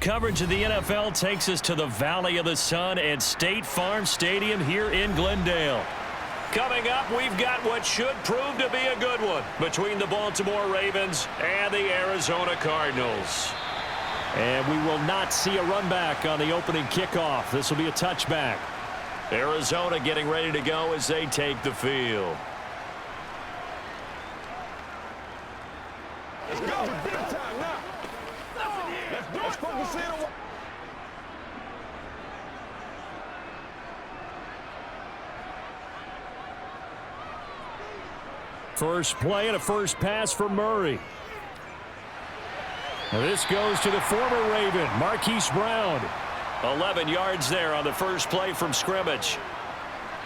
coverage of the NFL takes us to the Valley of the Sun at State Farm Stadium here in Glendale. Coming up, we've got what should prove to be a good one between the Baltimore Ravens and the Arizona Cardinals. And we will not see a run back on the opening kickoff. This will be a touchback. Arizona getting ready to go as they take the field. Let's go. Big time now. Let's focus in on. First play and a first pass for Murray. Now this goes to the former Raven, Marquise Brown. 11 yards there on the first play from scrimmage.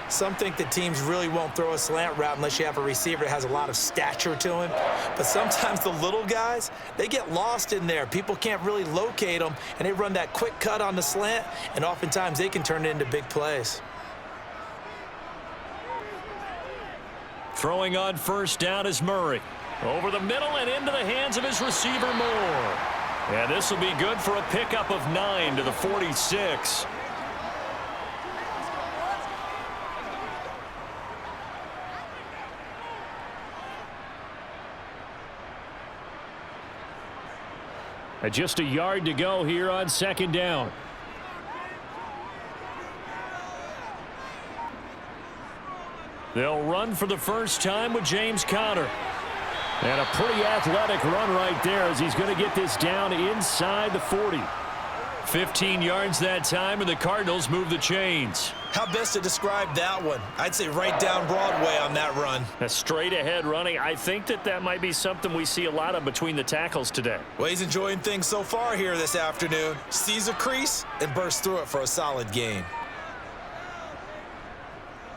Some think that teams really won't throw a slant route unless you have a receiver that has a lot of stature to him. But sometimes the little guys, they get lost in there. People can't really locate them, and they run that quick cut on the slant, and oftentimes they can turn it into big plays. Throwing on first down is Murray. Over the middle and into the hands of his receiver, Moore. And this will be good for a pickup of 9 to the 46. Just a yard to go here on second down. They'll run for the first time with James Conner. And a pretty athletic run right there as he's going to get this down inside the 40. 15 yards that time, and the Cardinals move the chains. How best to describe that one? I'd say right down Broadway on that run. A straight ahead running. I think that might be something we see a lot of between the tackles today. Well, he's enjoying things so far here this afternoon. Sees a crease and bursts through it for a solid gain.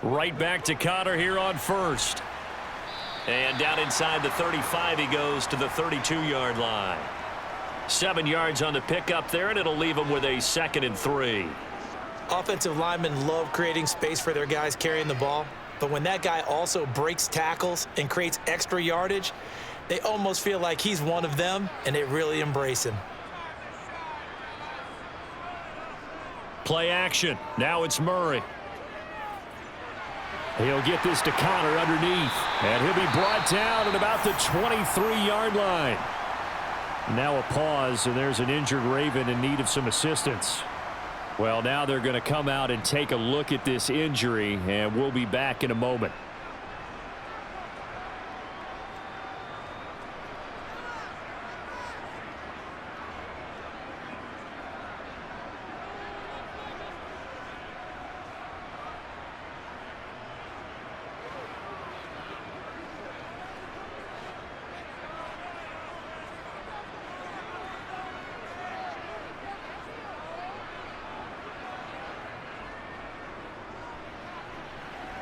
Right back to Conner here on first. And down inside the 35, he goes to the 32-yard line. 7 yards on the pickup there, and it'll leave him with a 2nd and 3. Offensive linemen love creating space for their guys carrying the ball, but when that guy also breaks tackles and creates extra yardage, they almost feel like he's one of them, and they really embrace him. Play action. Now it's Murray. He'll get this to Conner underneath, and he'll be brought down at about the 23-yard line. Now a pause, and there's an injured Raven in need of some assistance. Well, now they're going to come out and take a look at this injury, and we'll be back in a moment.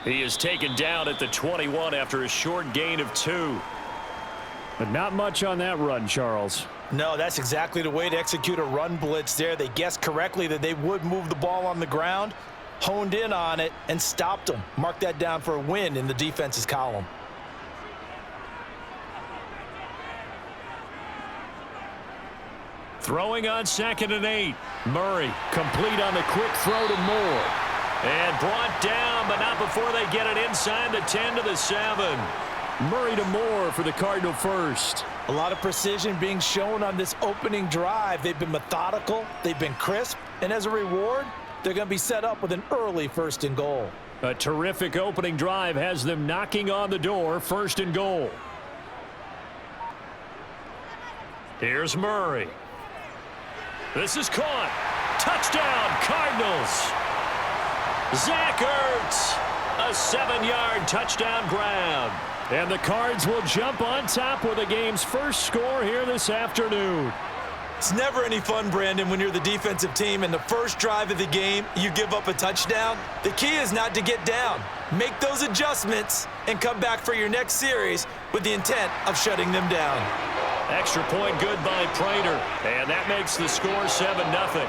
He is taken down at the 21 after a short gain of 2. But not much on that run, Charles. No, that's exactly the way to execute a run blitz there. They guessed correctly that they would move the ball on the ground, honed in on it, and stopped them. Mark that down for a win in the defense's column. Throwing on 2nd and 8. Murray complete on the quick throw to Moore. And brought down, but not before they get it inside the 10 to the 7. Murray to Moore for the Cardinal first. A lot of precision being shown on this opening drive. They've been methodical, they've been crisp, and as a reward, they're going to be set up with an early 1st and goal. A terrific opening drive has them knocking on the door, 1st and goal. Here's Murray. This is caught. Touchdown, Cardinals. Zach Ertz, a 7-yard touchdown grab. And the Cards will jump on top with the game's first score here this afternoon. It's never any fun, Brandon, when you're the defensive team and the first drive of the game, you give up a touchdown. The key is not to get down. Make those adjustments and come back for your next series with the intent of shutting them down. Extra point good by Prater, and that makes the score 7-0.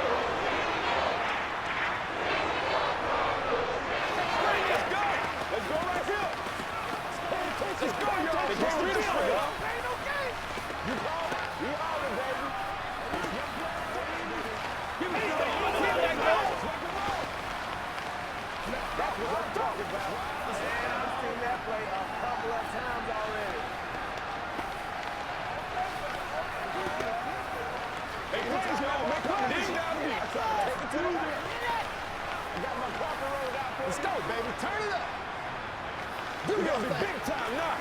Let's go, baby. Turn it up. You're going to be big time now.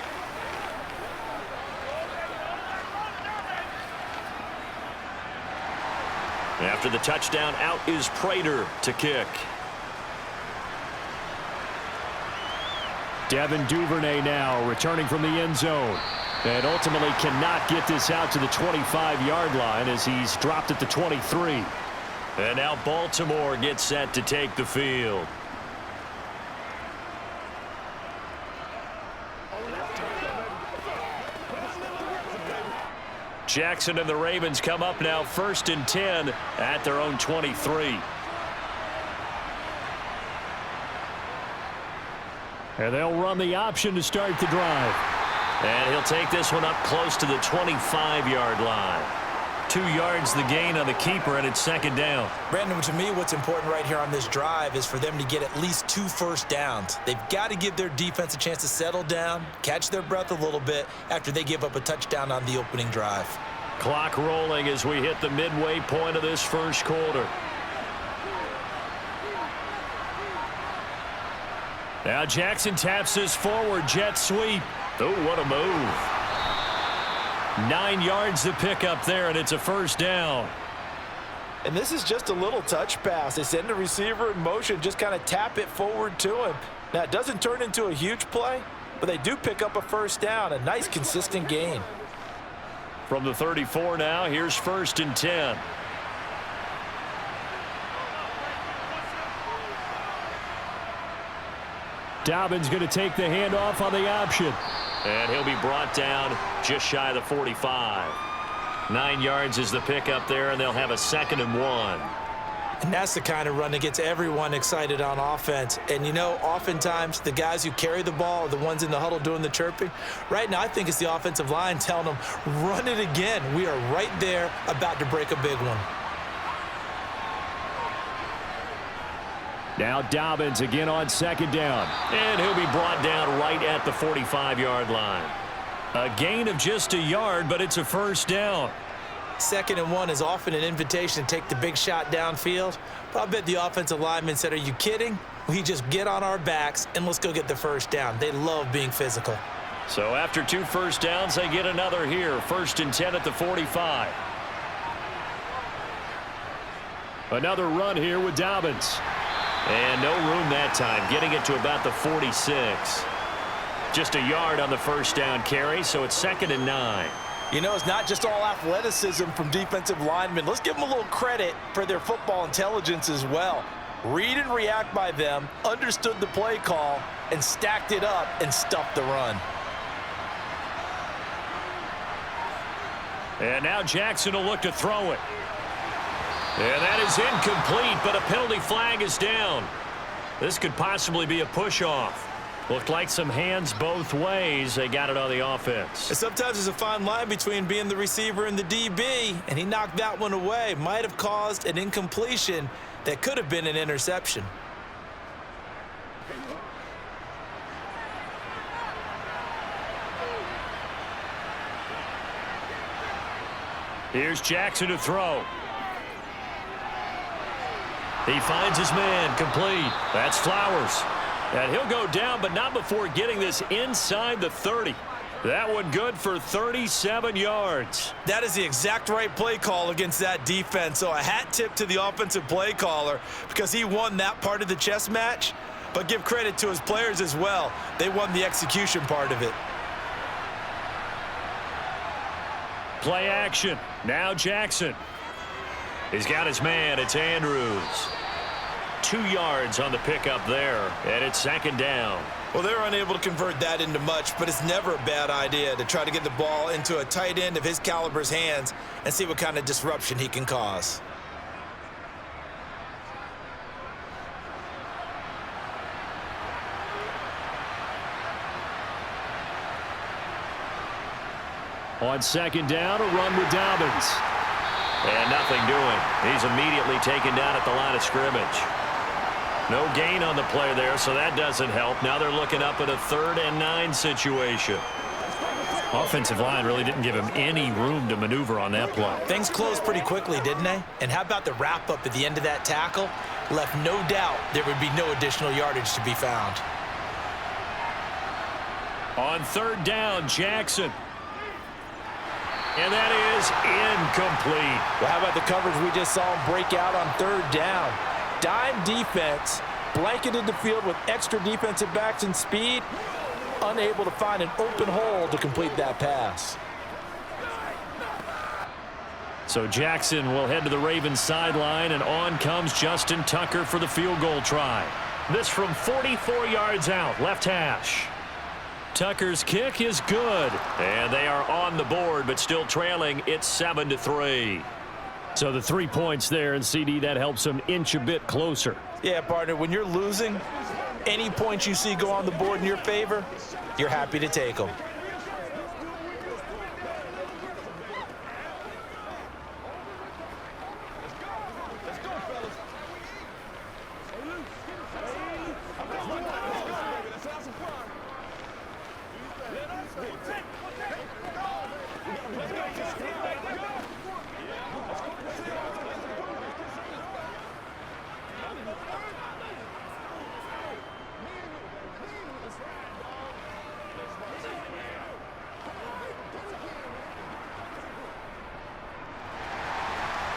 After the touchdown, out is Prater to kick. Devin Duvernay now returning from the end zone. And ultimately cannot get this out to the 25-yard line as he's dropped at the 23. And now Baltimore gets set to take the field. Jackson and the Ravens come up now 1st and 10 at their own 23. And they'll run the option to start the drive. And he'll take this one up close to the 25-yard line. 2 yards the gain on the keeper, and it's 2nd down. Brandon, to me, what's important right here on this drive is for them to get at least 2 first downs. They've got to give their defense a chance to settle down, catch their breath a little bit after they give up a touchdown on the opening drive. Clock rolling as we hit the midway point of this first quarter. Now Jackson taps this forward jet sweep. Oh, what a move. 9 yards to pick up there, and it's a 1st down. And this is just a little touch pass. They send the receiver in motion, just kind of tap it forward to him. Now, it doesn't turn into a huge play, but they do pick up a 1st down, a nice, consistent gain. From the 34 now, here's 1st and 10. Dobbins going to take the handoff on the option. And he'll be brought down just shy of the 45. 9 yards is the pickup there, and they'll have a 2nd and 1. And that's the kind of run that gets everyone excited on offense. And, you know, oftentimes the guys who carry the ball are the ones in the huddle doing the chirping. Right now, I think it's the offensive line telling them, run it again. We are right there about to break a big one. Now Dobbins again on 2nd down. And he'll be brought down right at the 45-yard line. A gain of just a yard, but it's a 1st down. 2nd and 1 is often an invitation to take the big shot downfield. But I bet the offensive lineman said, are you kidding? We just get on our backs and let's go get the 1st down. They love being physical. So after 2 first downs, they get another here. 1st and 10 at the 45. Another run here with Dobbins. And no room that time, getting it to about the 46. Just a yard on the 1st down carry, so it's 2nd and 9. You know, it's not just all athleticism from defensive linemen. Let's give them a little credit for their football intelligence as well. Read and react by them, understood the play call, and stacked it up and stuffed the run. And now Jackson will look to throw it. And that is incomplete, but a penalty flag is down. This could possibly be a push-off. Looked like some hands both ways. They got it on the offense. And sometimes there's a fine line between being the receiver and the DB, and he knocked that one away. Might have caused an incompletion that could have been an interception. Here's Jackson to throw. He finds his man, complete. That's Flowers. And he'll go down, but not before getting this inside the 30. That one good for 37 yards. That is the exact right play call against that defense. So a hat tip to the offensive play caller because he won that part of the chess match. But give credit to his players as well. They won the execution part of it. Play action. Now Jackson. He's got his man. It's Andrews. 2 yards on the pickup there, and it's 2nd down. Well, they're unable to convert that into much, but it's never a bad idea to try to get the ball into a tight end of his caliber's hands and see what kind of disruption he can cause. On 2nd down, a run with Dobbins. And nothing doing. He's immediately taken down at the line of scrimmage. No gain on the play there, so that doesn't help. Now they're looking up at a 3rd and 9 situation. Offensive line really didn't give him any room to maneuver on that play. Things closed pretty quickly, didn't they? And how about the wrap-up at the end of that tackle? Left no doubt there would be no additional yardage to be found. On third down, Jackson. And that is incomplete. Well, how about the coverage we just saw him break out on third down? Dime defense, blanketed the field with extra defensive backs and speed, unable to find an open hole to complete that pass. So Jackson will head to the Ravens sideline, and on comes Justin Tucker for the field goal try. This from 44 yards out, left hash. Tucker's kick is good, and they are on the board, but still trailing. It's 7-3. So the 3 points there, and CD, that helps them inch a bit closer. Yeah, partner, when you're losing, any points you see go on the board in your favor, you're happy to take them.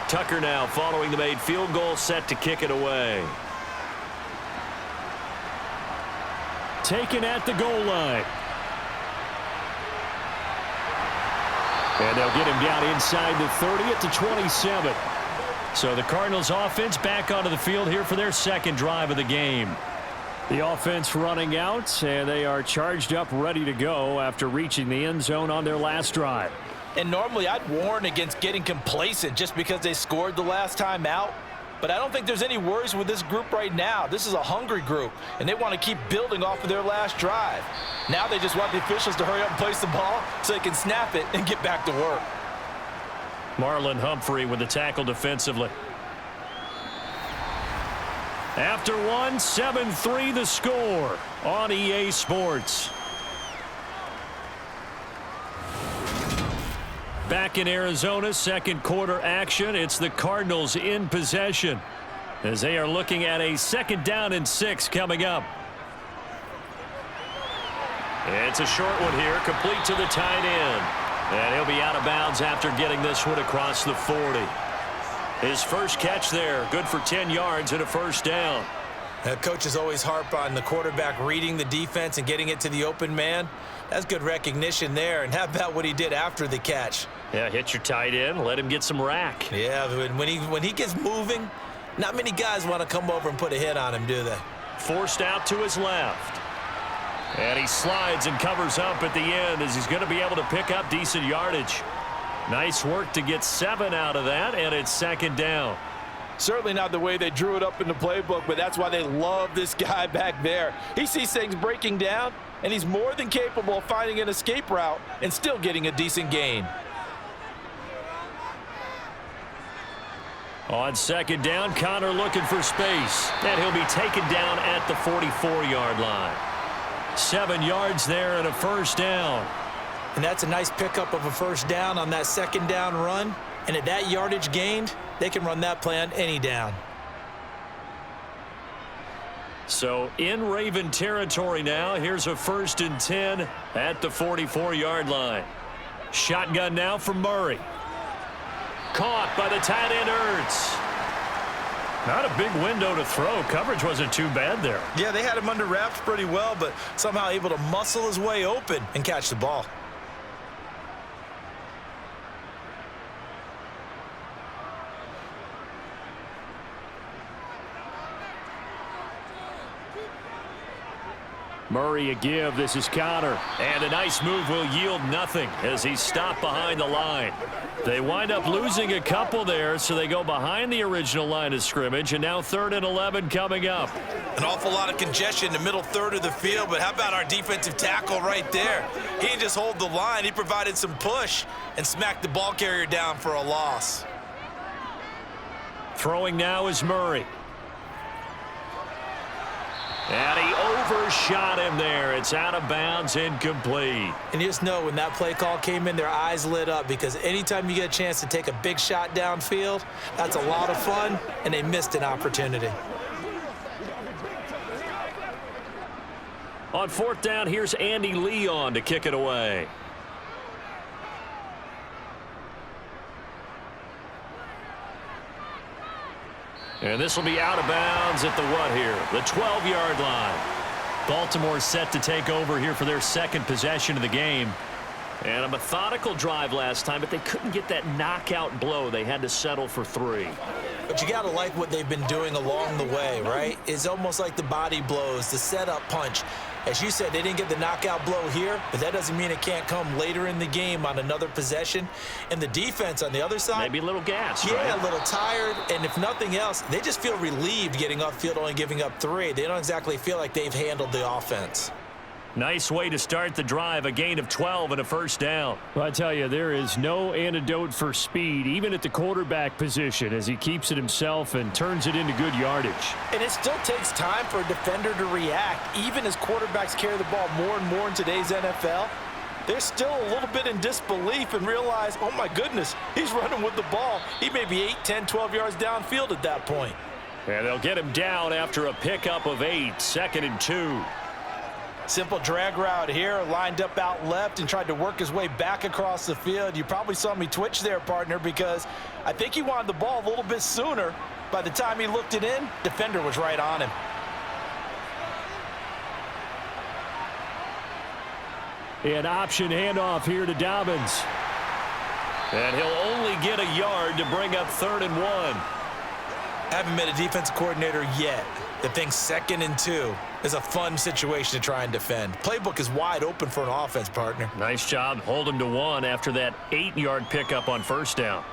Tucker now following the made field goal, set to kick it away. Taken at the goal line. And they'll get him down inside the 30 at the 27. So the Cardinals offense back onto the field here for their second drive of the game. The offense running out, and they are charged up, ready to go after reaching the end zone on their last drive. And normally I'd warn against getting complacent just because they scored the last time out. But I don't think there's any worries with this group right now. This is a hungry group, and they want to keep building off of their last drive. Now they just want the officials to hurry up and place the ball so they can snap it and get back to work. Marlon Humphrey with the tackle defensively. After one, 7-3 the score on EA Sports. Back in Arizona, second quarter action. It's the Cardinals in possession as they are looking at a 2nd down and 6 coming up. It's a short one here, complete to the tight end. And he'll be out of bounds after getting this one across the 40. His first catch there, good for 10 yards and a 1st down. Coaches always harp on the quarterback reading the defense and getting it to the open man. That's good recognition there. And how about what he did after the catch? Yeah, hit your tight end, let him get some rack. Yeah, when he gets moving, not many guys want to come over and put a hit on him, do they? Forced out to his left. And he slides and covers up at the end as he's going to be able to pick up decent yardage. Nice work to get 7 out of that, and it's 2nd down. Certainly not the way they drew it up in the playbook, but that's why they love this guy back there. He sees things breaking down, and he's more than capable of finding an escape route and still getting a decent gain. On 2nd down, Connor looking for space, and he'll be taken down at the 44-yard line. 7 yards there and a 1st down. And that's a nice pickup of a 1st down on that 2nd down run. And at that yardage gained, they can run that play on any down. So in Raven territory now, here's a 1st and 10 at the 44-yard line. Shotgun now for Murray. Caught by the tight end Ertz. Not a big window to throw. Coverage wasn't too bad there. Yeah, they had him under wraps pretty well, but somehow able to muscle his way open and catch the ball. Murray a give. This is Connor. And a nice move will yield nothing as he's stopped behind the line. They wind up losing a couple there, so they go behind the original line of scrimmage, and now 3rd and 11 coming up. An awful lot of congestion in the middle third of the field, but how about our defensive tackle right there? He didn't just hold the line. He provided some push and smacked the ball carrier down for a loss. Throwing now is Murray. And he overshot him there. It's out of bounds, incomplete. And you just know when that play call came in, their eyes lit up, because anytime you get a chance to take a big shot downfield, that's a lot of fun, and they missed an opportunity. On fourth down, here's Andy Leon to kick it away. And this will be out of bounds at the what here? The 12-yard line. Baltimore set to take over here for their second possession of the game. And a methodical drive last time, but they couldn't get that knockout blow. They had to settle for 3. But you got to like what they've been doing along the way, right? It's almost like the body blows, the setup punch. As you said, they didn't get the knockout blow here, but that doesn't mean it can't come later in the game on another possession. And the defense on the other side, maybe a little gassed, yeah, right? A little tired. And if nothing else, they just feel relieved getting off field, only giving up 3. They don't exactly feel like they've handled the offense. Nice way to start the drive, a gain of 12 and a first down. Well, I tell you, there is no antidote for speed, even at the quarterback position, as he keeps it himself and turns it into good yardage. And it still takes time for a defender to react, even as quarterbacks carry the ball more and more in today's NFL. They're still a little bit in disbelief and realize, oh my goodness, he's running with the ball. He may be 8, 10, 12 yards downfield at that point. And they'll get him down after a pickup of 8, 2nd and 2. Simple drag route here, lined up out left and tried to work his way back across the field. You probably saw me twitch there, partner, because I think he wanted the ball a little bit sooner. By the time he looked it in, defender was right on him. An option handoff here to Dobbins. And he'll only get a yard to bring up 3rd and 1. Haven't met a defensive coordinator yet that thinks 2nd and 2 is a fun situation to try and defend. Playbook is wide open for an offense, partner. Nice job. Hold him to 1 after that 8-yard pickup on first down.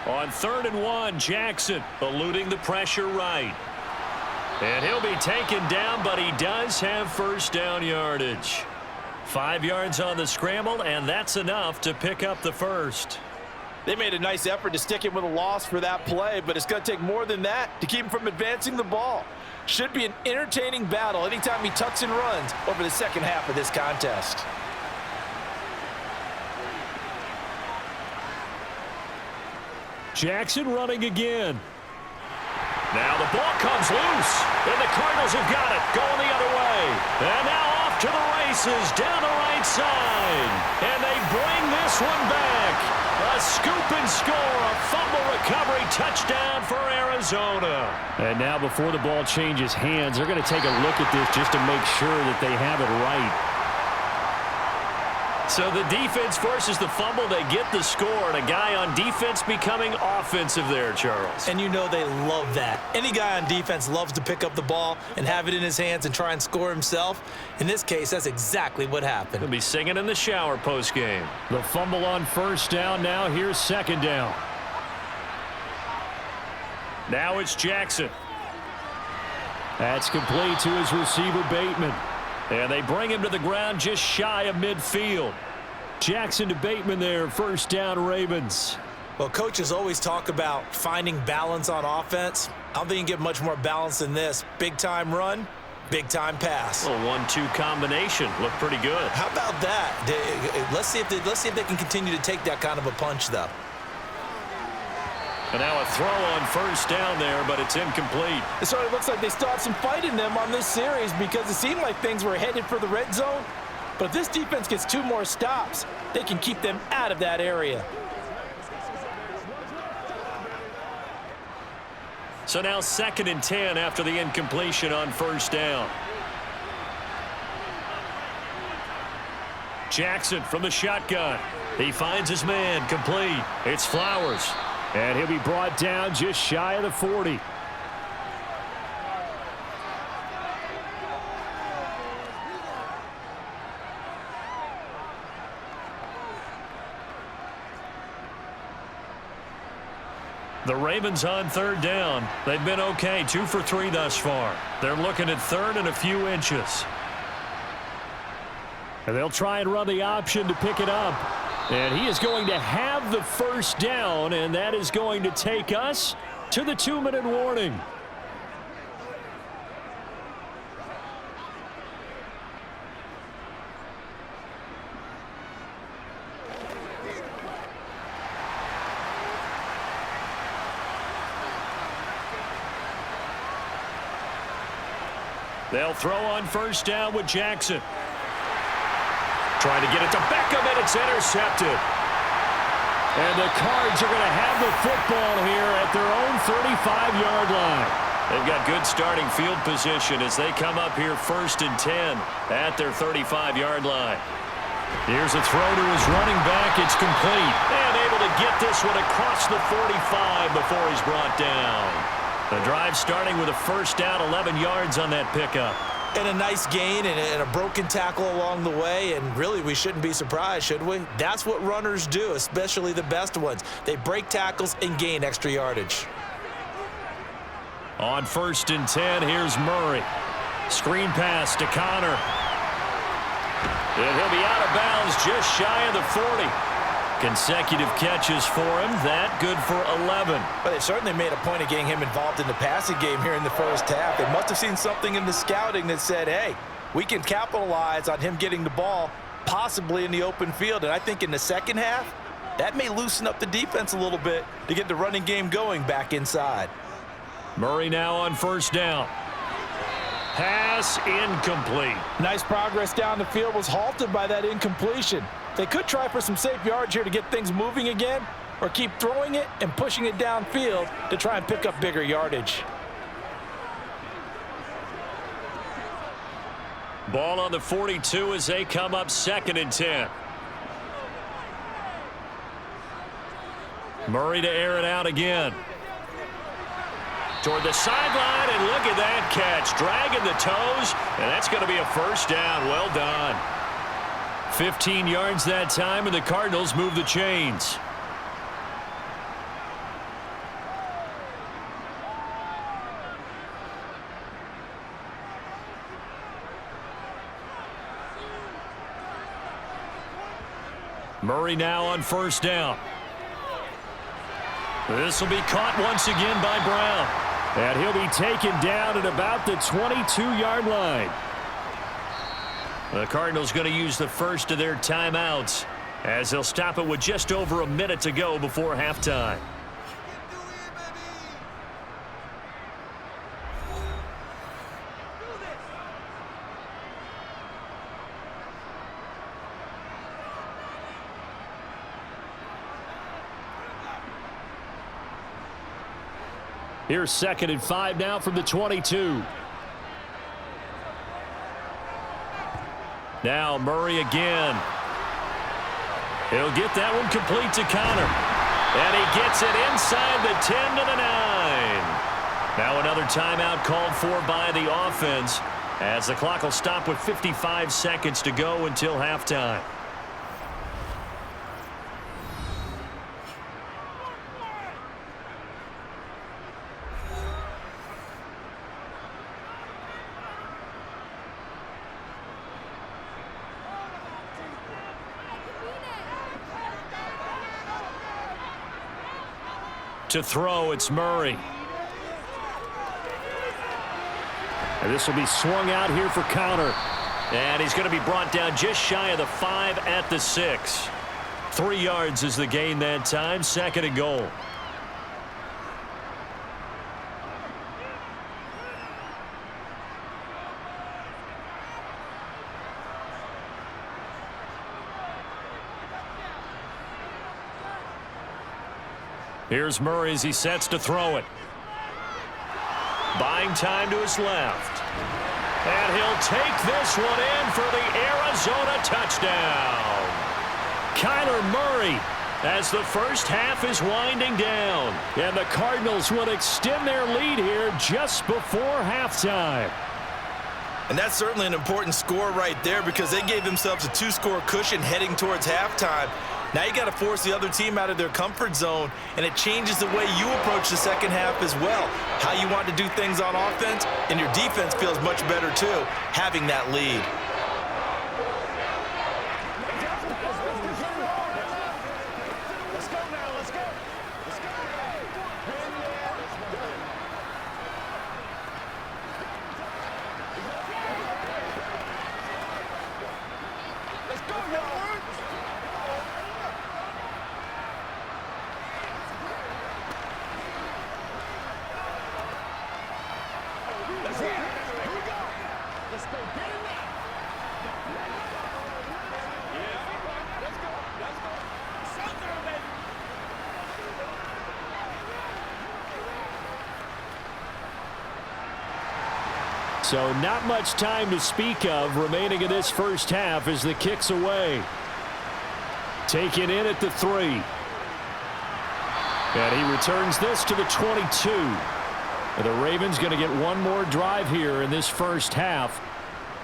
On 3rd and 1, Jackson eluding the pressure right. And he'll be taken down, but he does have first down yardage. 5 yards on the scramble, and that's enough to pick up the first. They made a nice effort to stick him with a loss for that play, but it's going to take more than that to keep him from advancing the ball. Should be an entertaining battle anytime he tucks and runs over the second half of this contest. Jackson running again. Now the ball comes loose, and the Cardinals have got it, going the other way. And now off to the races, down the right side. And they bring this one back. A scoop and score, a fumble recovery touchdown for Arizona. And now before the ball changes hands, they're going to take a look at this just to make sure that they have it right. So the defense forces the fumble, they get the score, and a guy on defense becoming offensive there, Charles. And you know they love that. Any guy on defense loves to pick up the ball and have it in his hands and try and score himself. In this case, that's exactly what happened. He'll be singing in the shower post-game. The fumble on first down. Now here's 2nd down. Now it's Jackson. That's complete to his receiver, Bateman. And they bring him to the ground just shy of midfield. Jackson to Bateman there, first down Ravens. Well, coaches always talk about finding balance on offense. I don't think you can get much more balance than this. Big-time run, big-time pass. A 1-2 combination. Looked pretty good. How about that? Let's see if they can continue to take that kind of a punch, though. And now a throw on first down there, but it's incomplete. It sort of looks like they still have some fight in them on this series because it seemed like things were headed for the red zone. But if this defense gets 2 more stops, they can keep them out of that area. So now 2nd and 10 after the incompletion on first down. Jackson from the shotgun. He finds his man, complete. It's Flowers. And he'll be brought down just shy of the 40. The Ravens on 3rd down. They've been okay, 2 for 3 thus far. They're looking at 3rd and a few inches. And they'll try and run the option to pick it up. And he is going to have the first down, and that is going to take us to the 2-minute warning. They'll throw on first down with Jackson. Trying to get it to Beckham, and it's intercepted. And the Cards are going to have the football here at their own 35-yard line. They've got good starting field position as they come up here 1st and 10 at their 35-yard line. Here's a throw to his running back. It's complete. And able to get this one across the 45 before he's brought down. The drive starting with a first down, 11 yards on that pickup. And a nice gain and a broken tackle along the way, and really we shouldn't be surprised, should we? That's what runners do, especially the best ones. They break tackles and gain extra yardage. On 1st and 10, here's Murray. Screen pass to Connor. And he'll be out of bounds just shy of the 40. Consecutive catches for him. That good for 11. But they certainly made a point of getting him involved in the passing game here in the first half. They must have seen something in the scouting that said, hey, we can capitalize on him getting the ball possibly in the open field. And I think in the second half, that may loosen up the defense a little bit to get the running game going back inside. Murray now on first down. Pass incomplete. Nice progress down the field was halted by that incompletion. They could try for some safe yards here to get things moving again, or keep throwing it and pushing it downfield to try and pick up bigger yardage. Ball on the 42 as they come up 2nd and 10. Murray to air it out again. Toward the sideline, and look at that catch. Dragging the toes, and that's going to be a first down. Well done. 15 yards that time, and the Cardinals move the chains. Murray now on first down. This will be caught once again by Brown. And he'll be taken down at about the 22-yard line. The Cardinals going to use the first of their timeouts as they'll stop it with just over a minute to go before halftime. Here's 2nd and 5 now from the 22. Now Murray again. He'll get that one complete to Connor. And he gets it inside the 10 to the 9. Now another timeout called for by the offense as the clock will stop with 55 seconds to go until halftime. To throw, it's Murray. And this will be swung out here for Connor. And he's going to be brought down just shy of the 5 at the 6. 3 yards is the gain that time. 2nd and goal. Here's Murray as he sets to throw it. Buying time to his left. And he'll take this one in for the Arizona touchdown. Kyler Murray as the first half is winding down. And the Cardinals will extend their lead here just before halftime. And that's certainly an important score right there because they gave themselves a 2-score cushion heading towards halftime. Now you got to force the other team out of their comfort zone, and it changes the way you approach the second half as well. How you want to do things on offense, and your defense feels much better too, having that lead. So not much time to speak of remaining in this first half as the kick's away. Taken in at the 3. And he returns this to the 22. And the Ravens going to get one more drive here in this first half.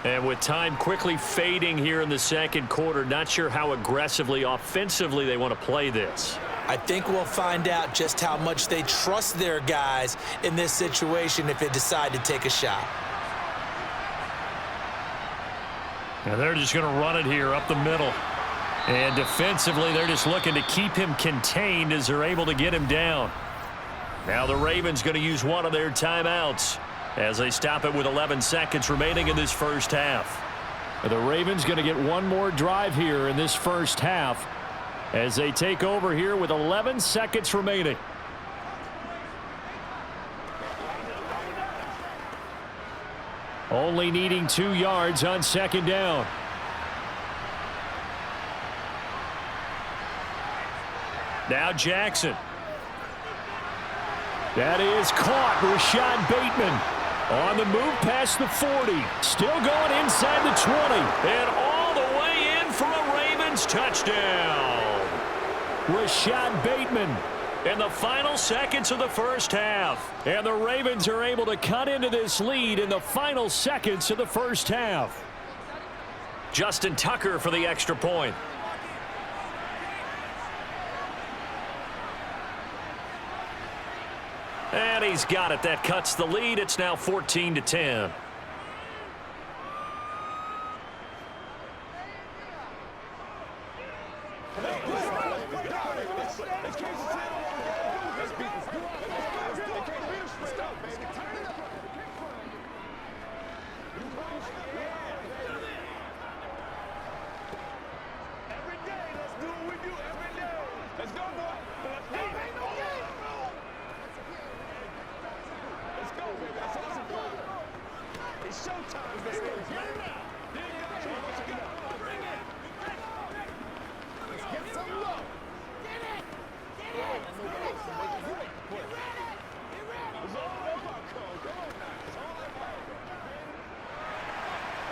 And with time quickly fading here in the second quarter, not sure how aggressively, offensively they want to play this. I think we'll find out just how much they trust their guys in this situation if they decide to take a shot. And they're just going to run it here up the middle. And defensively, they're just looking to keep him contained as they're able to get him down. Now the Ravens going to use one of their timeouts as they stop it with 11 seconds remaining in this first half. The Ravens going to get one more drive here in this first half as they take over here with 11 seconds remaining. Only needing 2 yards on second down. Now Jackson. That is caught. Rashad Bateman on the move past the 40. Still going inside the 20. And all the way in for a Ravens touchdown. Rashad Bateman in the final seconds of the first half. And the Ravens are able to cut into this lead in the final seconds of the first half. Justin Tucker for the extra point. And he's got it. That cuts the lead. It's now 14-10.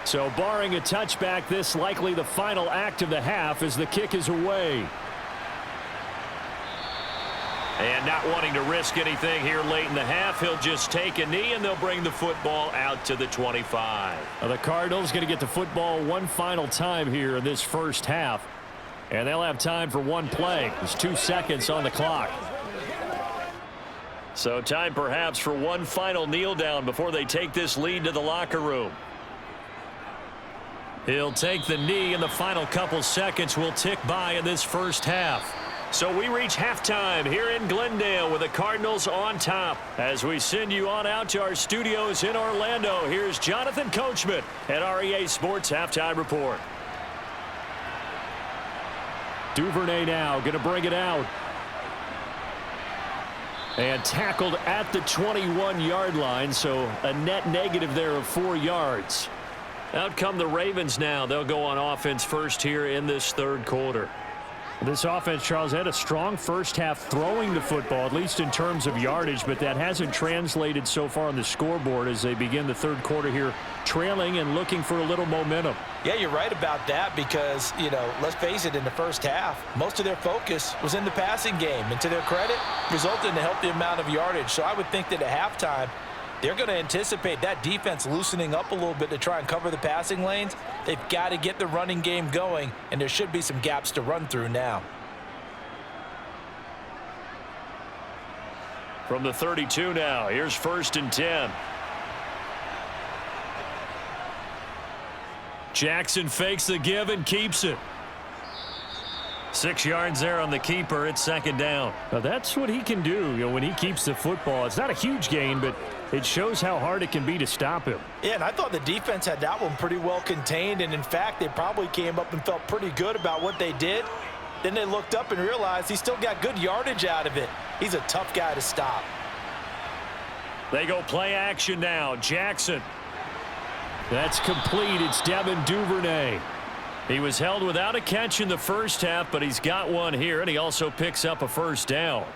So barring a touchback, this likely the final act of the half as the kick is away. And not wanting to risk anything here late in the half, he'll just take a knee and they'll bring the football out to the 25. Now the Cardinals going to get the football one final time here in this first half. And they'll have time for one play. There's 2 seconds on the clock. So time perhaps for one final kneel down before they take this lead to the locker room. He'll take the knee, and the final couple seconds will tick by in this first half. So we reach halftime here in Glendale with the Cardinals on top. As we send you on out to our studios in Orlando, here's Jonathan Coachman at REA Sports Halftime Report. Duvernay now going to bring it out. And tackled at the 21-yard line, so a net negative there of 4 yards. Out come the Ravens now. They'll go on offense first here in this third quarter. This offense, Charles, had a strong first half throwing the football, at least in terms of yardage, but that hasn't translated so far on the scoreboard as they begin the third quarter here, trailing and looking for a little momentum. Yeah, you're right about that because, you know, let's face it, in the first half, most of their focus was in the passing game. And to their credit, resulted in a healthy amount of yardage. So I would think that at halftime, they're going to anticipate that defense loosening up a little bit to try and cover the passing lanes. They've got to get the running game going, and there should be some gaps to run through now. From the 32 now, here's 1st and 10. Jackson fakes the give and keeps it. 6 yards there on the keeper. It's second down. Now that's what he can do, when he keeps the football. It's not a huge gain, but it shows how hard it can be to stop him. Yeah, and I thought the defense had that one pretty well contained, and in fact, they probably came up and felt pretty good about what they did. Then they looked up and realized he still got good yardage out of it. He's a tough guy to stop. They go play action now. Jackson. That's complete. It's Devin Duvernay. He was held without a catch in the first half, but he's got one here, and he also picks up a first down.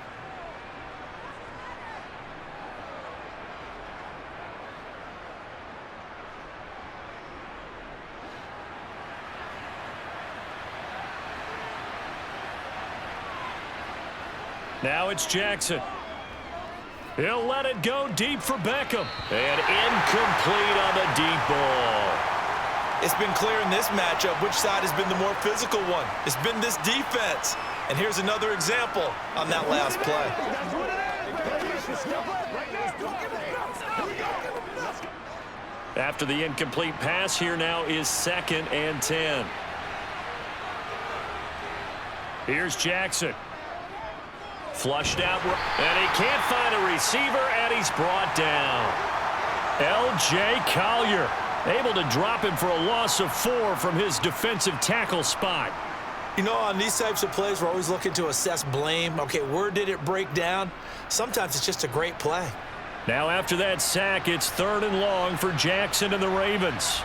Now it's Jackson. He'll let it go deep for Beckham. And incomplete on the deep ball. It's been clear in this matchup which side has been the more physical one. It's been this defense. And here's another example on that last play. After the incomplete pass, here now is 2nd and 10. Here's Jackson. Flushed out, and he can't find a receiver, and he's brought down. L.J. Collier able to drop him for a loss of 4 from his defensive tackle spot. On these types of plays, we're always looking to assess blame. Okay, where did it break down? Sometimes it's just a great play. Now after that sack, it's 3rd and long for Jackson and the Ravens.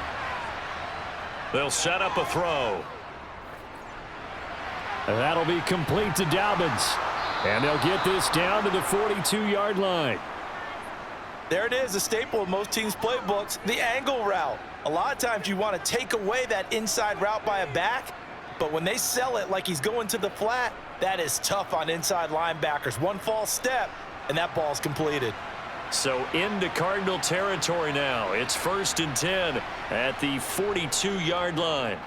They'll set up a throw. And that'll be complete to Dobbins. And they'll get this down to the 42-yard line. There it is, a staple of most teams' playbooks, the angle route. A lot of times you want to take away that inside route by a back, but when they sell it like he's going to the flat, that is tough on inside linebackers. One false step, and that ball's completed. So into Cardinal territory now. It's 1st and 10 at the 42-yard line.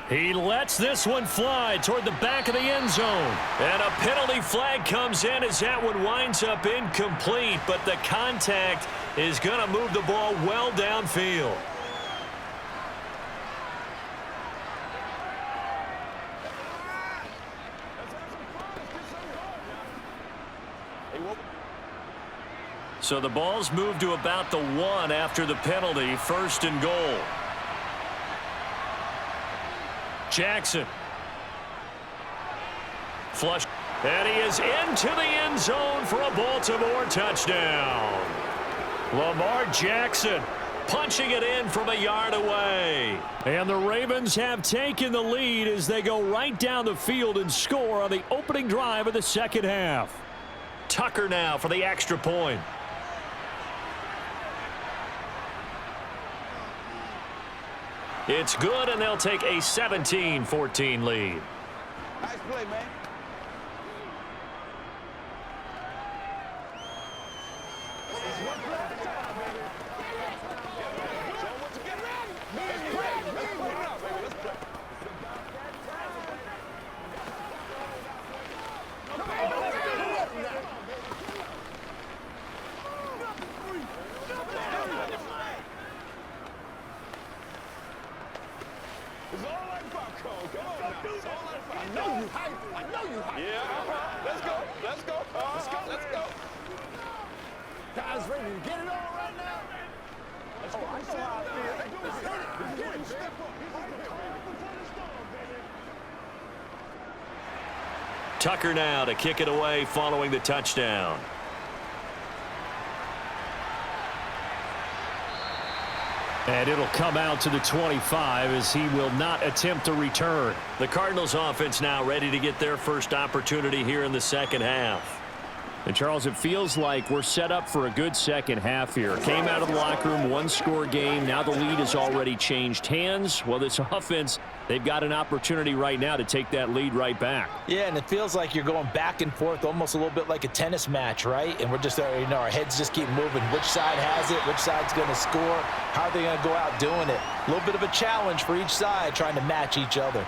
He lets this one fly toward the back of the end zone. And a penalty flag comes in as that one winds up incomplete, but the contact is going to move the ball well downfield. So the ball's moved to about the 1 after the penalty, 1st and goal. Jackson. Flush. And he is into the end zone for a Baltimore touchdown. Lamar Jackson punching it in from a yard away. And the Ravens have taken the lead as they go right down the field and score on the opening drive of the second half. Tucker now for the extra point. It's good, and they'll take a 17-14 lead. Nice play, man. Guys ready to get it on right now? Let's go. I know how I feel. Step up. Tucker now to kick it away following the touchdown. And it'll come out to the 25 as he will not attempt to return. The Cardinals offense now ready to get their first opportunity here in the second half. And, Charles, it feels like we're set up for a good second half here. Came out of the locker room, one-score game. Now the lead has already changed hands. Well, this offense, they've got an opportunity right now to take that lead right back. Yeah, and it feels like you're going back and forth almost a little bit like a tennis match, right? And we're just, our heads just keep moving. Which side has it? Which side's going to score? How are they going to go out doing it? A little bit of a challenge for each side trying to match each other.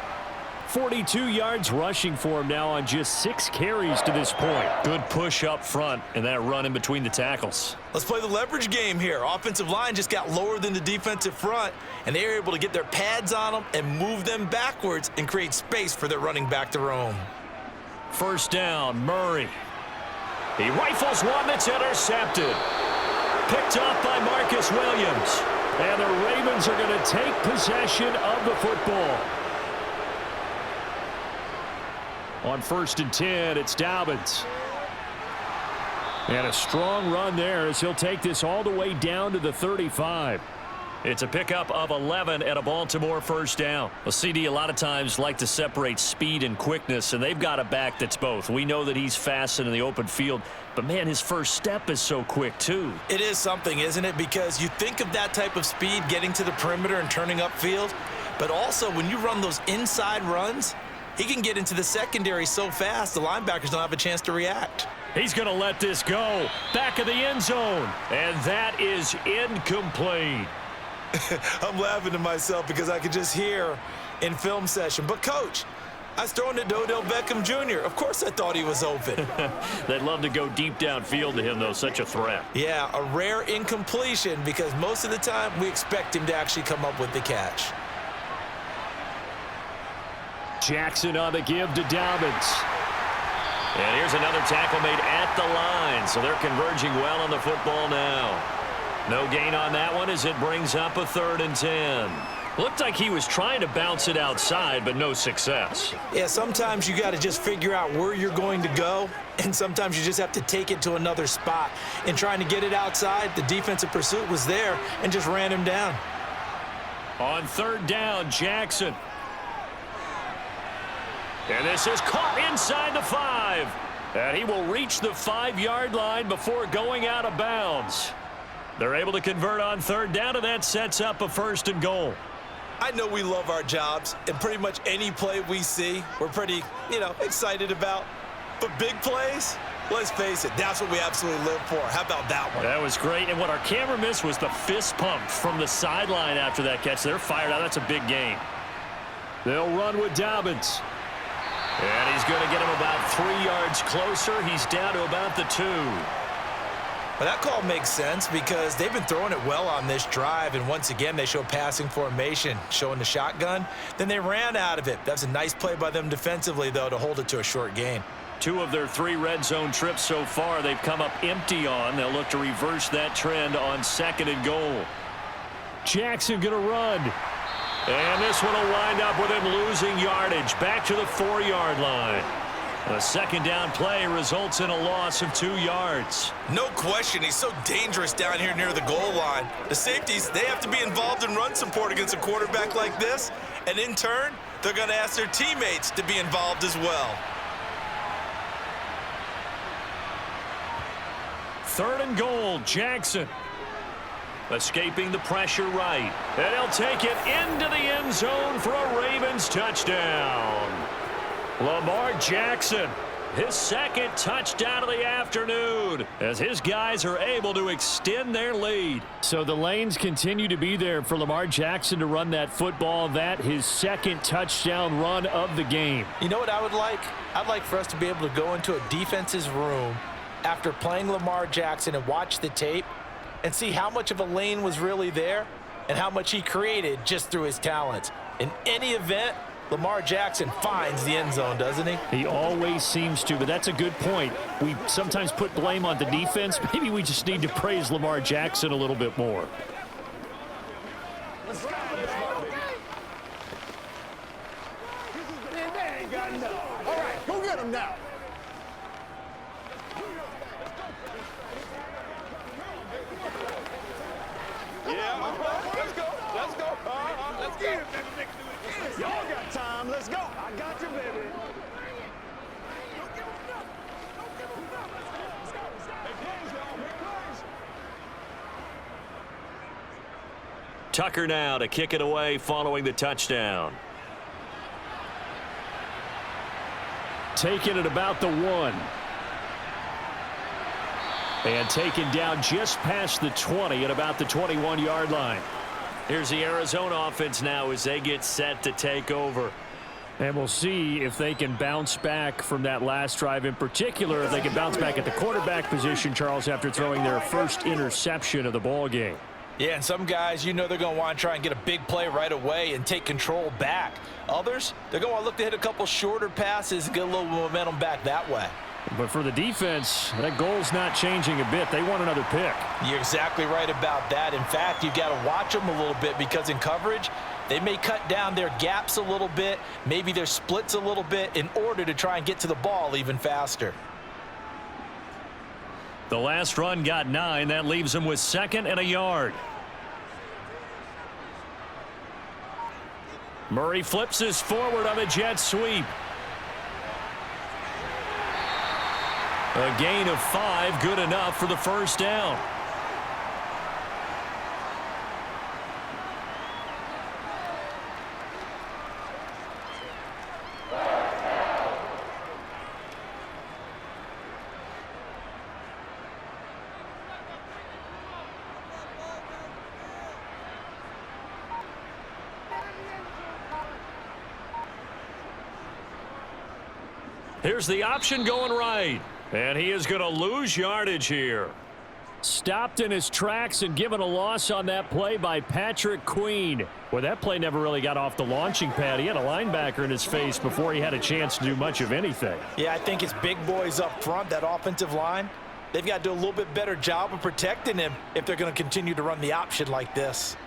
42 yards rushing for him now on just 6 carries to this point. Good push up front and that run in between the tackles. Let's play the leverage game here. Offensive line just got lower than the defensive front, and they were able to get their pads on them and move them backwards and create space for their running back to roam. First down, Murray. He rifles one that's intercepted. Picked off by Marcus Williams. And the Ravens are going to take possession of the football. On 1st and 10, it's Dobbins. And a strong run there as he'll take this all the way down to the 35. It's a pickup of 11 and a Baltimore first down. Well, CD a lot of times like to separate speed and quickness, and they've got a back that's both. We know that he's fast in the open field, but, man, his first step is so quick, too. It is something, isn't it? Because you think of that type of speed getting to the perimeter and turning upfield, but also when you run those inside runs, he can get into the secondary so fast the linebackers don't have a chance to react. He's going to let this go. Back of the end zone, and that is incomplete. I'm laughing to myself because I could just hear in film session. But, Coach, I was throwing to Odell Beckham Jr. Of course I thought he was open. They'd love to go deep downfield to him, though. Such a threat. Yeah, a rare incompletion because most of the time we expect him to actually come up with the catch. Jackson on the give to Dobbins. And here's another tackle made at the line, so they're converging well on the football now. No gain on that one as it brings up a 3rd and 10. Looked like he was trying to bounce it outside, but no success. Yeah, sometimes you got to just figure out where you're going to go, and sometimes you just have to take it to another spot. In trying to get it outside, the defensive pursuit was there and just ran him down. On 3rd down, Jackson. And this is caught inside the 5. And he will reach the 5-yard line before going out of bounds. They're able to convert on 3rd down, and that sets up a 1st and goal. I know we love our jobs, and pretty much any play we see, we're pretty, excited about. But big plays, let's face it, that's what we absolutely live for. How about that one? That was great, and what our camera missed was the fist pump from the sideline after that catch. They're fired out. That's a big game. They'll run with Dobbins. And he's going to get him about 3 yards closer. He's down to about the 2. Well, that call makes sense because they've been throwing it well on this drive, and once again they show passing formation, showing the shotgun. Then they ran out of it. That's a nice play by them defensively, though, to hold it to a short gain. 2 of their 3 red zone trips so far they've come up empty on. They'll look to reverse that trend on 2nd and goal. Jackson going to run. And this one will wind up with him losing yardage back to the 4-yard line. A 2nd down play results in a loss of 2 yards. No question, he's so dangerous down here near the goal line. The safeties, they have to be involved in run support against a quarterback like this. And in turn, they're going to ask their teammates to be involved as well. 3rd and goal, Jackson. Escaping the pressure right. And he'll take it into the end zone for a Ravens touchdown. Lamar Jackson, his 2nd touchdown of the afternoon, as his guys are able to extend their lead. So the lanes continue to be there for Lamar Jackson to run that football. That his 2nd touchdown run of the game. You know what I would like? I'd like for us to be able to go into a defense's room after playing Lamar Jackson and watch the tape and see how much of a lane was really there and how much he created just through his talents. In any event, Lamar Jackson finds the end zone, doesn't he? He always seems to, but that's a good point. We sometimes put blame on the defense. Maybe we just need to praise Lamar Jackson a little bit more. Let's go. Man, they ain't got enough. All right, go get him now. Yeah, let's go. Let's go. Let's get it, baby. Y'all got time. Let's go. I got you, baby. Don't give him enough. Don't give him enough. Let's go. Let's go. Hey, plays, y'all. Big plays. Tucker now to kick it away following the touchdown. Taken at about the 1. And taken down just past the 20 at about the 21-yard line. Here's the Arizona offense now as they get set to take over. And we'll see if they can bounce back from that last drive, in particular if they can bounce back at the quarterback position, Charles, after throwing their first interception of the ball game. Yeah, and some guys, they're going to want to try and get a big play right away and take control back. Others, they're going to want to look to hit a couple shorter passes and get a little momentum back that way. But for the defense, that goal's not changing a bit. They want another pick. You're exactly right about that. In fact, you've got to watch them a little bit because in coverage, they may cut down their gaps a little bit, maybe their splits a little bit in order to try and get to the ball even faster. The last run got 9. That leaves them with 2nd and a yard. Murray flips this forward on a jet sweep. A gain of 5, good enough for the first down. Here's the option going right. And he is going to lose yardage here. Stopped in his tracks and given a loss on that play by Patrick Queen. Well, that play never really got off the launching pad. He had a linebacker in his face before he had a chance to do much of anything. Yeah, I think it's big boys up front, that offensive line. They've got to do a little bit better job of protecting him if they're going to continue to run the option like this.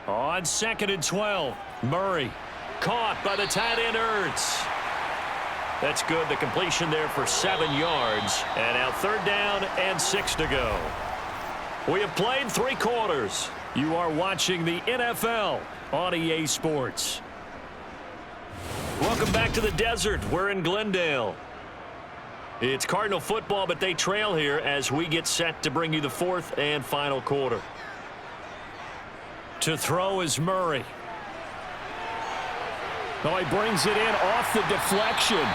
On 2nd and 12, Murray caught by the tight end Ertz. That's good. The completion there for 7 yards. And now 3rd down and 6 to go. We have played 3 quarters. You are watching the NFL on EA Sports. Welcome back to the desert. We're in Glendale. It's Cardinal football, but they trail here as we get set to bring you the 4th and final quarter. To throw is Murray. Oh, he brings it in off the deflection.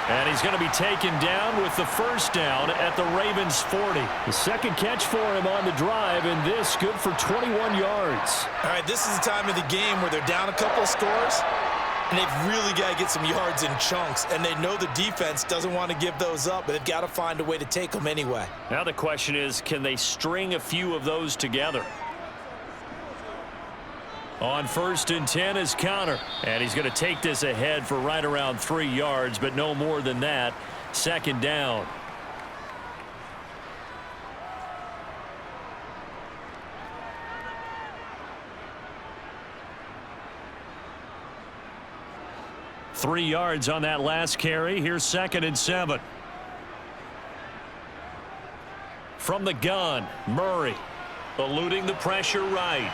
And he's going to be taken down with the first down at the Ravens 40. The second catch for him on the drive, and this good for 21 yards. All right, this is the time of the game where they're down a couple of scores, and they've really got to get some yards in chunks. And they know the defense doesn't want to give those up, but they've got to find a way to take them anyway. Now the question is, can they string a few of those together? On 1st and 10 is Connor. And he's going to take this ahead for right around 3 yards, but no more than that. 2nd down. Three yards on that last carry. Here's 2nd and 7. From the gun, Murray eluding the pressure right.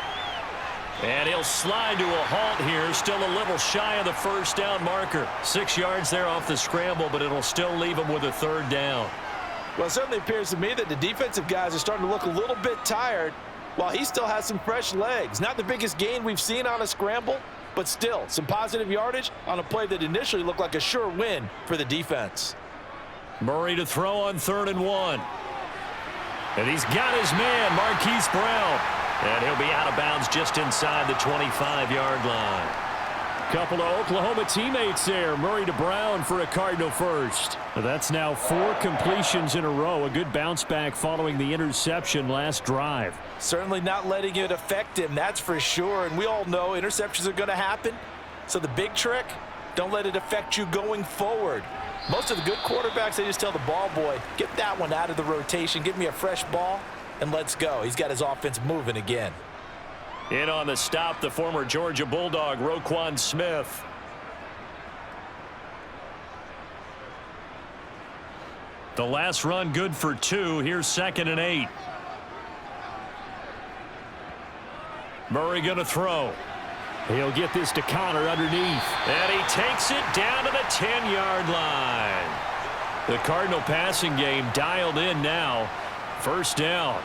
And he'll slide to a halt here, still a little shy of the first down marker. 6 yards there off the scramble, but it'll still leave him with a 3rd down. Well, it certainly appears to me that the defensive guys are starting to look a little bit tired while he still has some fresh legs. Not the biggest gain we've seen on a scramble, but still some positive yardage on a play that initially looked like a sure win for the defense. Murray to throw on 3rd and 1. And he's got his man, Marquise Brown. And he'll be out of bounds just inside the 25-yard line. Couple of Oklahoma teammates there. Murray to Brown for a Cardinal first. That's now 4 completions in a row. A good bounce back following the interception last drive. Certainly not letting it affect him, that's for sure. And we all know interceptions are going to happen. So the big trick, don't let it affect you going forward. Most of the good quarterbacks, they just tell the ball boy, get that one out of the rotation, give me a fresh ball, and let's go. He's got his offense moving again. In on the stop, the former Georgia Bulldog, Roquan Smith. The last run good for 2. Here's 2nd and 8. Murray going to throw. He'll get this to Connor underneath. And he takes it down to the 10-yard line. The Cardinal passing game dialed in now. First down.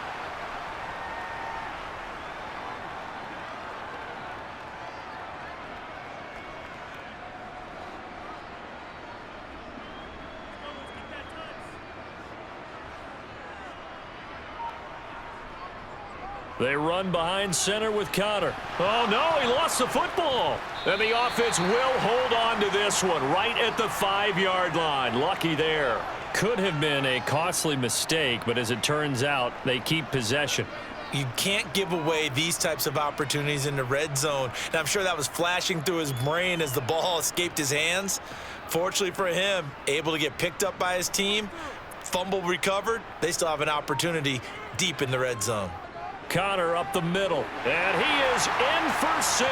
They run behind center with Connor. Oh, no, he lost the football. And the offense will hold on to this one right at the 5-yard line. Lucky there. Could have been a costly mistake, but as it turns out, they keep possession. You can't give away these types of opportunities in the red zone. And I'm sure that was flashing through his brain as the ball escaped his hands. Fortunately for him, able to get picked up by his team, fumble recovered. They still have an opportunity deep in the red zone. Connor up the middle, and he is in for 6.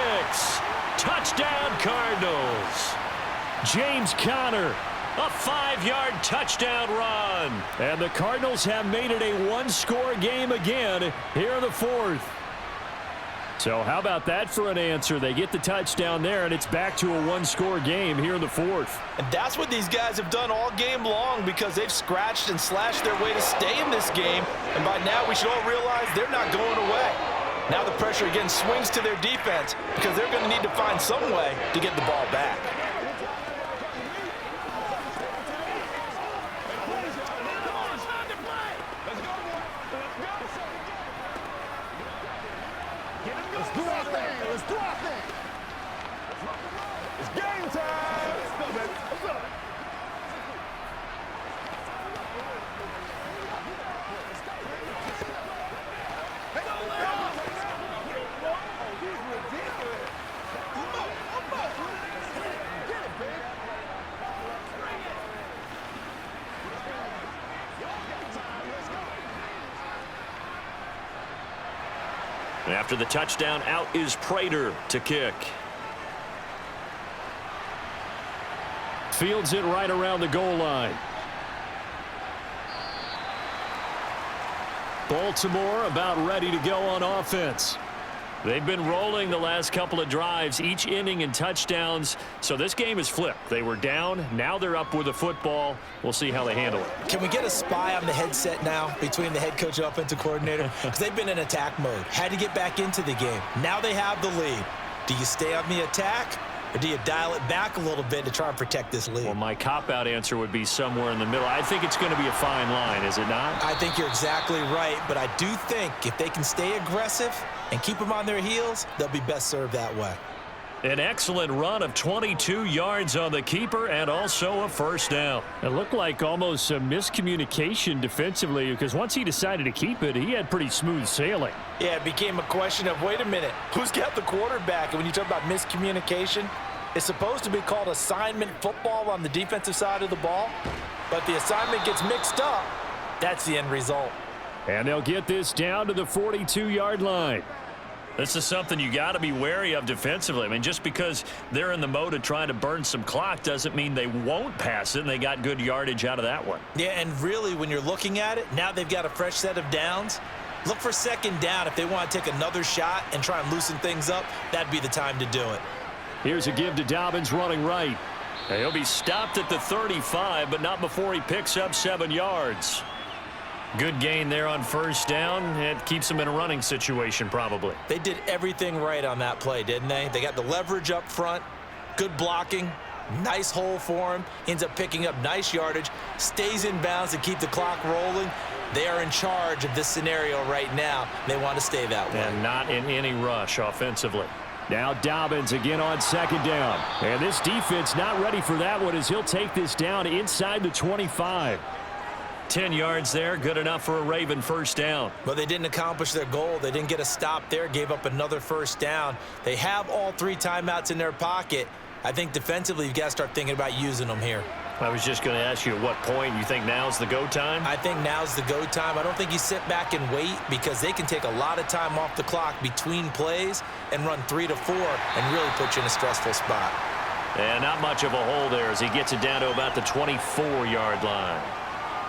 Touchdown, Cardinals. James Conner, a 5-yard touchdown run. And the Cardinals have made it a 1-score game again here in the 4th. So how about that for an answer? They get the touchdown there, and it's back to a 1-score game here in the 4th. And that's what these guys have done all game long because they've scratched and slashed their way to stay in this game. And by now we should all realize they're not going away. Now the pressure again swings to their defense because they're going to need to find some way to get the ball back. Let's do our thing. Let's do our thing. It's game time. Let's go, baby. What's up? After the touchdown, out is Prater to kick. Fields it right around the goal line. Baltimore about ready to go on offense. They've been rolling the last couple of drives, each inning in touchdowns. So this game is flipped. They were down. Now they're up with the football. We'll see how they handle it. Can we get a spy on the headset now between the head coach and offensive coordinator? Because they've been in attack mode. Had to get back into the game. Now they have the lead. Do you stay on the attack, or do you dial it back a little bit to try and protect this lead? Well, my cop-out answer would be somewhere in the middle. I think it's going to be a fine line, is it not? I think you're exactly right, but I do think if they can stay aggressive and keep them on their heels, they'll be best served that way. An excellent run of 22 yards on the keeper and also a first down. It looked like almost a miscommunication defensively because once he decided to keep it, he had pretty smooth sailing. Yeah, it became a question of, wait a minute, who's got the quarterback? And when you talk about miscommunication, it's supposed to be called assignment football on the defensive side of the ball, but the assignment gets mixed up. That's the end result. And they'll get this down to the 42-yard line. This is something you got to be wary of defensively. I mean, just because they're in the mode of trying to burn some clock doesn't mean they won't pass it, and they got good yardage out of that one. Yeah, and really, when you're looking at it, now they've got a fresh set of downs. Look for second down if they want to take another shot and try and loosen things up. That'd be the time to do it. Here's a give to Dobbins running right. He'll be stopped at the 35, but not before he picks up 7 yards. Good gain there on first down. It keeps him in a running situation probably. They did everything right on that play, didn't they? They got the leverage up front, good blocking, nice hole for him. Ends up picking up nice yardage, stays in bounds to keep the clock rolling. They are in charge of this scenario right now. They want to stay that way. And not in any rush offensively. Now Dobbins again on second down. And this defense not ready for that one as he'll take this down inside the 25. 10 yards there, good enough for a Raven first down. But they didn't accomplish their goal. They didn't get a stop there, gave up another first down. They have all 3 timeouts in their pocket. I think defensively you've got to start thinking about using them here. I was just going to ask you at what point you think now's the go time? I think now's the go time. I don't think you sit back and wait because they can take a lot of time off the clock between plays and run 3 to 4 and really put you in a stressful spot. And not much of a hole there as he gets it down to about the 24-yard line.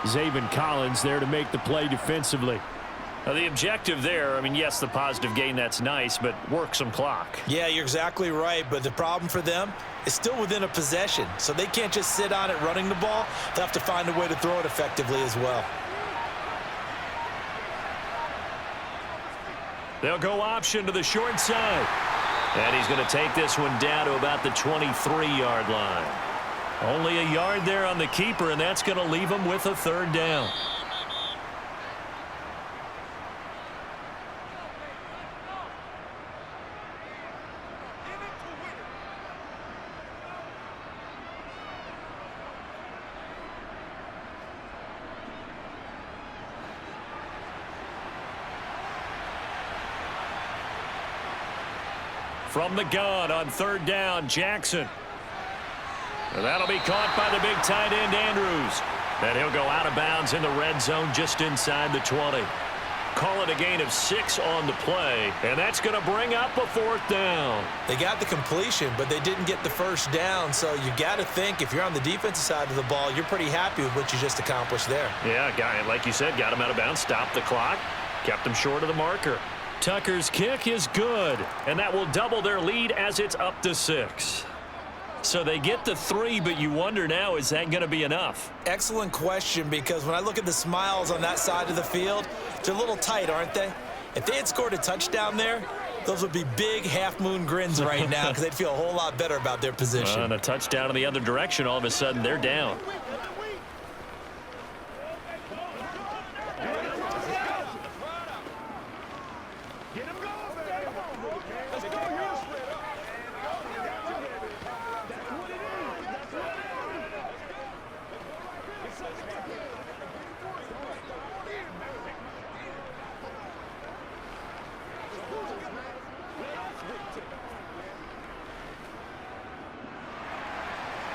Zaven Collins there to make the play defensively. Now the objective there, I mean, yes, the positive gain, that's nice, but work some clock. Yeah, you're exactly right, but the problem for them is still within a possession, so they can't just sit on it running the ball. They'll have to find a way to throw it effectively as well. They'll go option to the short side. And he's going to take this one down to about the 23-yard line. Only a yard there on the keeper, and that's going to leave him with a third down. From the gun on third down, Jackson. And that'll be caught by the big tight end, Andrews. And he'll go out of bounds in the red zone just inside the 20. Call it a gain of 6 on the play, and that's going to bring up a 4th down. They got the completion, but they didn't get the first down, so you got to think if you're on the defensive side of the ball, you're pretty happy with what you just accomplished there. Yeah, guy, like you said, got him out of bounds, stopped the clock, kept him short of the marker. Tucker's kick is good, and that will double their lead as it's up to 6. So they get the 3, but you wonder now, is that going to be enough? Excellent question, because when I look at the smiles on that side of the field, they're a little tight, aren't they? If they had scored a touchdown there, those would be big half-moon grins right now because they'd feel a whole lot better about their position. And a touchdown in the other direction, all of a sudden they're down.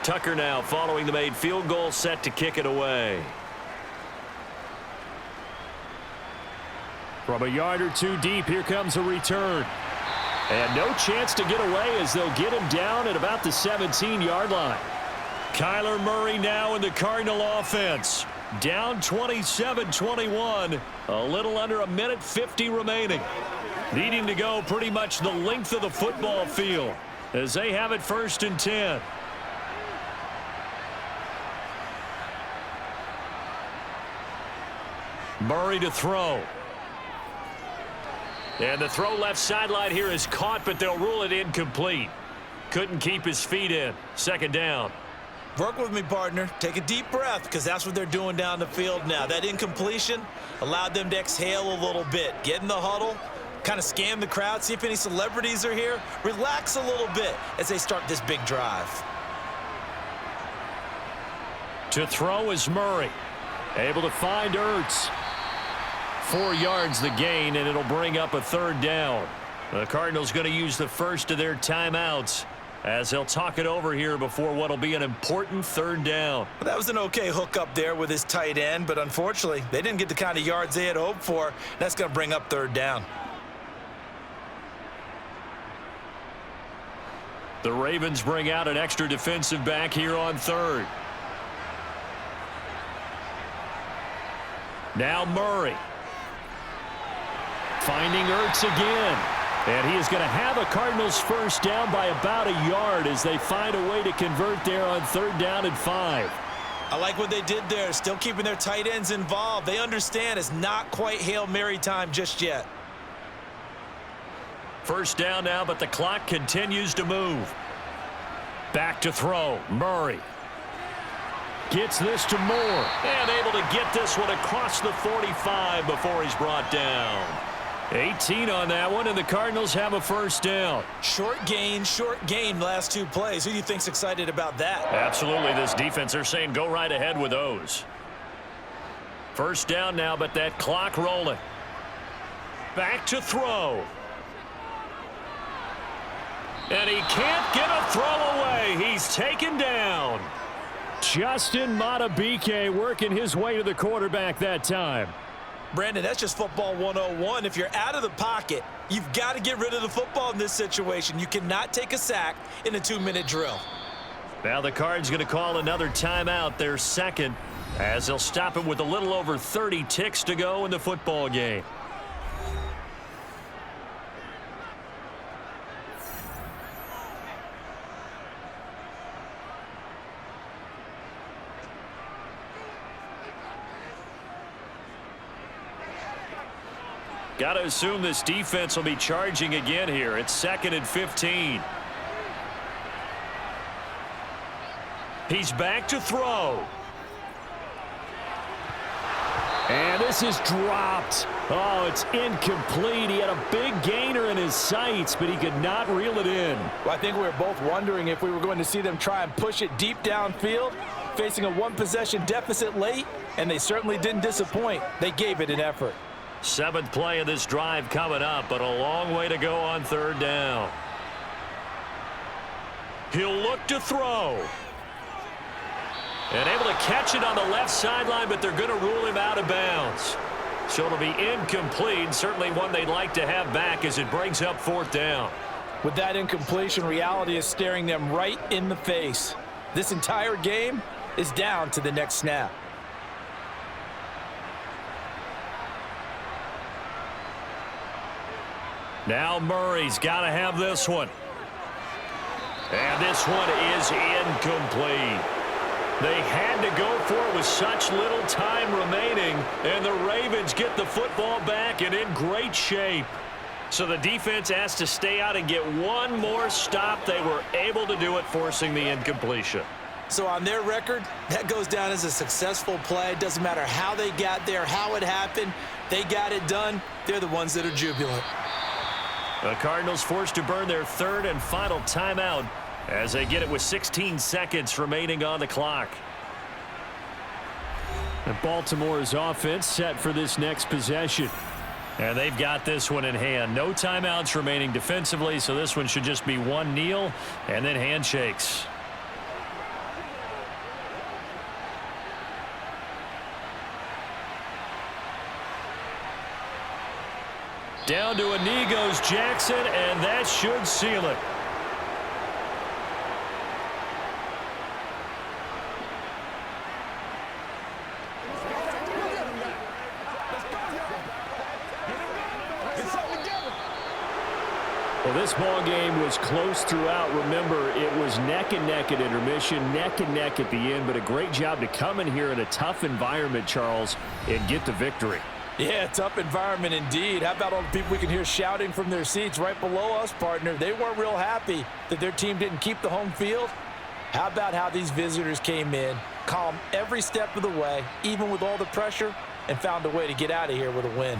Tucker now following the made field goal, set to kick it away. From a yard or two deep, here comes a return. And no chance to get away as they'll get him down at about the 17-yard line. Kyler Murray now in the Cardinal offense. Down 27-21, a little under a minute 50 remaining. Needing to go pretty much the length of the football field as they have it 1st and 10. Murray to throw. And the throw left sideline here is caught, but they'll rule it incomplete. Couldn't keep his feet in. 2nd down. Work with me, partner. Take a deep breath, because that's what they're doing down the field now. That incompletion allowed them to exhale a little bit. Get in the huddle, kind of scan the crowd, see if any celebrities are here. Relax a little bit as they start this big drive. To throw is Murray. Able to find Ertz. 4 yards the gain, and it'll bring up a 3rd down. The Cardinals going to use the first of their timeouts as they'll talk it over here before what will be an important 3rd down. Well, that was an okay hook up there with his tight end, but unfortunately, they didn't get the kind of yards they had hoped for. That's going to bring up 3rd down. The Ravens bring out an extra defensive back here on 3rd. Now Murray. Finding Ertz again. And he is going to have a Cardinals 1st down by about a yard as they find a way to convert there on 3rd down and 5. I like what they did there, still keeping their tight ends involved. They understand it's not quite Hail Mary time just yet. 1st down now, but the clock continues to move. Back to throw. Murray. Gets this to Moore. And able to get this one across the 45 before he's brought down. 18 on that one, and the Cardinals have a 1st down. Short gain last 2 plays. Who do you think's excited about that? Absolutely. This defense, they're saying go right ahead with those. 1st down now, but that clock rolling. Back to throw. And he can't get a throw away. He's taken down. Justin Madubuike working his way to the quarterback that time. Brandon, that's just football 101. If you're out of the pocket, you've got to get rid of the football in this situation. You cannot take a sack in a 2-minute drill. Now the Cards going to call another timeout, their 2nd, as they'll stop it with a little over 30 ticks to go in the football game. Got to assume this defense will be charging again here. It's 2nd and 15. He's back to throw. And this is dropped. Oh, it's incomplete. He had a big gainer in his sights, but he could not reel it in. Well, I think we were both wondering if we were going to see them try and push it deep downfield, facing a 1-possession deficit late, and they certainly didn't disappoint. They gave it an effort. 7th play of this drive coming up, but a long way to go on 3rd down. He'll look to throw. And able to catch it on the left sideline, but they're going to rule him out of bounds. So it'll be incomplete, certainly one they'd like to have back as it brings up 4th down. With that incompletion, reality is staring them right in the face. This entire game is down to the next snap. Now Murray's got to have this one. And this one is incomplete. They had to go for it with such little time remaining, and the Ravens get the football back and in great shape. So the defense has to stay out and get one more stop. They were able to do it, forcing the incompletion. So on their record, that goes down as a successful play. It doesn't matter how they got there, how it happened. They got it done. They're the ones that are jubilant. The Cardinals forced to burn their 3rd and final timeout as they get it with 16 seconds remaining on the clock. And Baltimore's offense set for this next possession. And they've got this one in hand. No timeouts remaining defensively, so this one should just be one kneel and then handshakes. Down to a knee goes Jackson, and that should seal it. Well, this ball game was close throughout. Remember, it was neck and neck at intermission, neck and neck at the end, but a great job to come in here in a tough environment, Charles, and get the victory. Yeah, tough environment indeed. How about all the people we can hear shouting from their seats right below us, partner? They weren't real happy that their team didn't keep the home field. How about how these visitors came in, calm every step of the way, even with all the pressure, and found a way to get out of here with a win?